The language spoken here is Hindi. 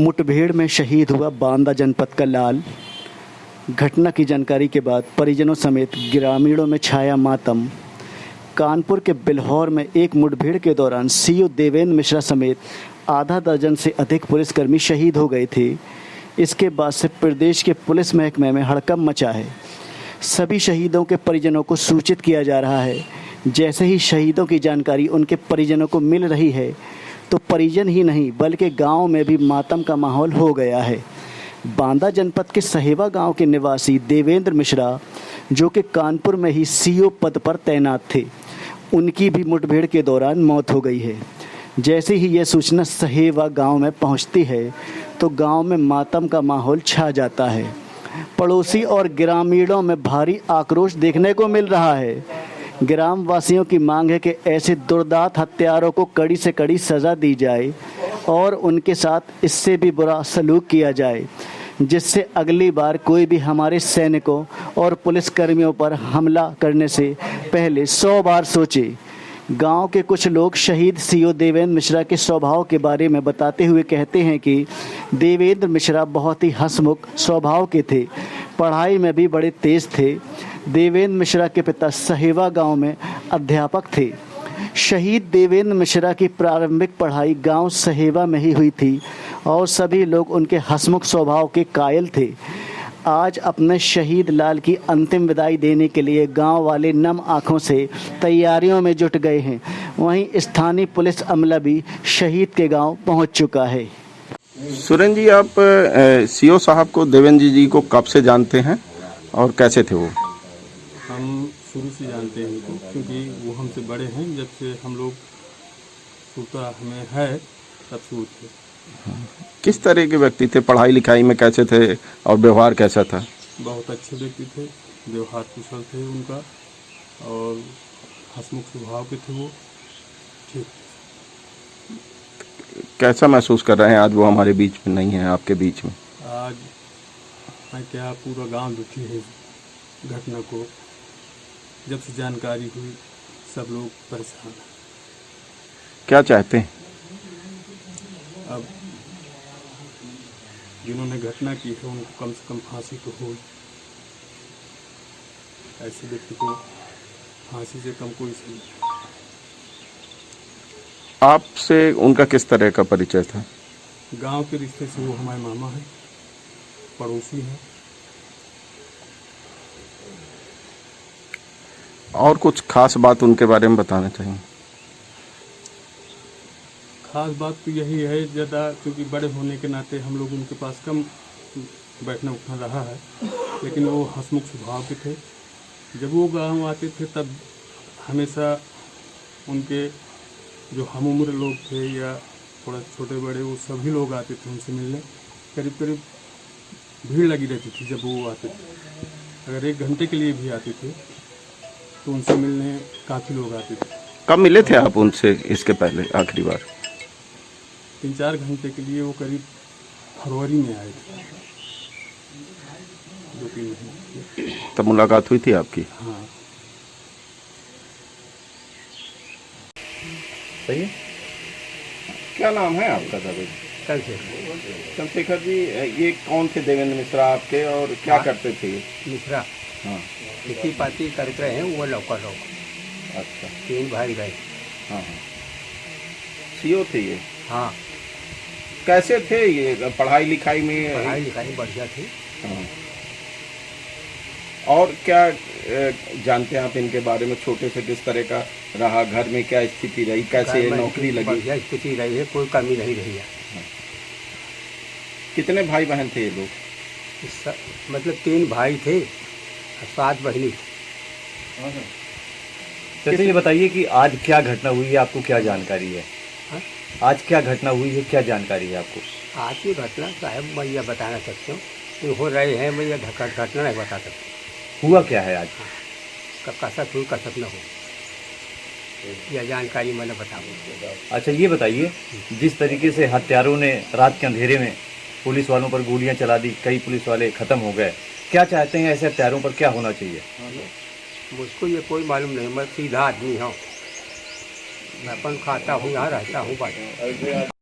मुठभेड़ में शहीद हुआ बांदा जनपद का लाल। घटना की जानकारी के बाद परिजनों समेत ग्रामीणों में छाया मातम। कानपुर के बिल्हौर में एक मुठभेड़ के दौरान सीओ देवेंद्र मिश्रा समेत आधा दर्जन से अधिक पुलिसकर्मी शहीद हो गए थे। इसके बाद से प्रदेश के पुलिस महकमे में हड़कंप मचा है। सभी शहीदों के परिजनों को सूचित किया जा रहा है। जैसे ही शहीदों की जानकारी उनके परिजनों को मिल रही है तो परिजन ही नहीं बल्कि गांव में भी मातम का माहौल हो गया है। बांदा जनपद के सहेवा गांव के निवासी देवेंद्र मिश्रा, जो कि कानपुर में ही सीओ पद पर तैनात थे, उनकी भी मुठभेड़ के दौरान मौत हो गई है। जैसे ही यह सूचना सहेवा गांव में पहुंचती है तो गांव में मातम का माहौल छा जाता है। पड़ोसी और ग्रामीणों में भारी आक्रोश देखने को मिल रहा है। ग्रामवासियों की मांग है कि ऐसे दुर्दांत हत्यारों को कड़ी से कड़ी सज़ा दी जाए और उनके साथ इससे भी बुरा सलूक किया जाए, जिससे अगली बार कोई भी हमारे सैनिकों और पुलिसकर्मियों पर हमला करने से पहले 100 बार सोचे। गांव के कुछ लोग शहीद सीओ देवेंद्र मिश्रा के स्वभाव के बारे में बताते हुए कहते हैं कि देवेंद्र मिश्रा बहुत ही हंसमुख स्वभाव के थे, पढ़ाई में भी बड़े तेज थे। देवेंद्र मिश्रा के पिता सहेवा गांव में अध्यापक थे। शहीद देवेंद्र मिश्रा की प्रारंभिक पढ़ाई गांव सहेवा में ही हुई थी और सभी लोग उनके हंसमुख स्वभाव के कायल थे। आज अपने शहीद लाल की अंतिम विदाई देने के लिए गांव वाले नम आंखों से तैयारियों में जुट गए हैं। वहीं स्थानीय पुलिस अमला भी शहीद के गांव पहुंच चुका है। सुरेंद्र जी, आप सीओ साहब को देवेंद्र जी को कब से जानते हैं और कैसे थे वो? हम शुरू से जानते हैं उनको, क्योंकि वो हमसे बड़े हैं। जब से हम लोग सूता हमें है तब से वो थे। किस तरह के व्यक्ति थे? पढ़ाई लिखाई में कैसे थे और व्यवहार कैसा था? बहुत अच्छे व्यक्ति थे, व्यवहार कुशल थे उनका और हंसमुख स्वभाव के थे वो। ठीक। कैसा महसूस कर रहे हैं आज वो हमारे बीच में नहीं है, आपके बीच में? आज मैं क्या, पूरा गांव दुखी है घटना को। जब से जानकारी हुई सब लोग परेशान हैं। क्या चाहते हैं? अब जिन्होंने घटना की है उनको कम से कम फांसी तो हो। ऐसे व्यक्ति को फांसी से कम कोई सही नहीं। आपसे उनका किस तरह का परिचय था? गांव के रिश्ते से वो हमारे मामा हैं, पड़ोसी हैं। और कुछ खास बात उनके बारे में बताना चाहिए? खास बात तो यही है, ज़्यादा क्योंकि बड़े होने के नाते हम लोग उनके पास कम बैठना उठना रहा है, लेकिन वो हंसमुख स्वभाव के थे। जब वो गांव आते थे तब हमेशा उनके जो हम उम्र लोग थे या थोड़ा छोटे बड़े, वो सभी लोग आते थे उनसे मिलने। करीब करीब भीड़ लगी रहती थी जब वो आते थे। अगर 1 घंटे के लिए भी आते थे तो उनसे मिलने काफ़ी लोग आते थे। कब मिले थे आप उनसे इसके पहले आखिरी बार? 3-4 घंटे के लिए। वो करीब फरवरी में आए थे, 2-3 महीने। तब मुलाकात हुई थी आपकी? हाँ। सही है। क्या नाम है आपका दादा? चंद्रशेखर जी, ये कौन थे देवेंद्र मिश्रा आपके और क्या करते थे? मिश्रा हाँ। खेती पाती करते रहे हैं, वो लौका लोग। अच्छा। 3 भाई रहे। हाँ हाँ। सीओ थे ये? हाँ। कैसे थे ये पढ़ाई लिखाई में? पढ़ाई लिखाई बढ़िया थी। हाँ। और क्या जानते हैं आप इनके बारे में? छोटे से किस तरह का रहा, घर में क्या स्थिति रही, कैसे नौकरी लगी? बढ़िया स्थिति रही है, कोई कमी नहीं रही है। कितने भाई बहन थे ये लोग? मतलब 3 भाई थे और 7 बहनी थी। चलिए ये बताइए कि आज क्या घटना हुई है, आपको क्या जानकारी है? हाँ? आज क्या घटना हुई है, क्या जानकारी है आपको? आज की घटना साहब मैं यह बताना सकती हूँ कि हो रहे हैं, मैं यह घटना नहीं बता सकती। हुआ क्या है आज? कसक हुई कसक न हो, यह जानकारी मैंने बताऊँ। अच्छा ये बताइए, जिस तरीके से हत्यारों ने रात के अंधेरे में पुलिस वालों पर गोलियां चला दी, कई पुलिस वाले ख़त्म हो गए, क्या चाहते हैं ऐसे हत्यारों पर क्या होना चाहिए? मुझको ये कोई मालूम नहीं, मैं सीधा आदमी हूँ, मैं अपन खाता हूँ, यहाँ रहता हूँ। बात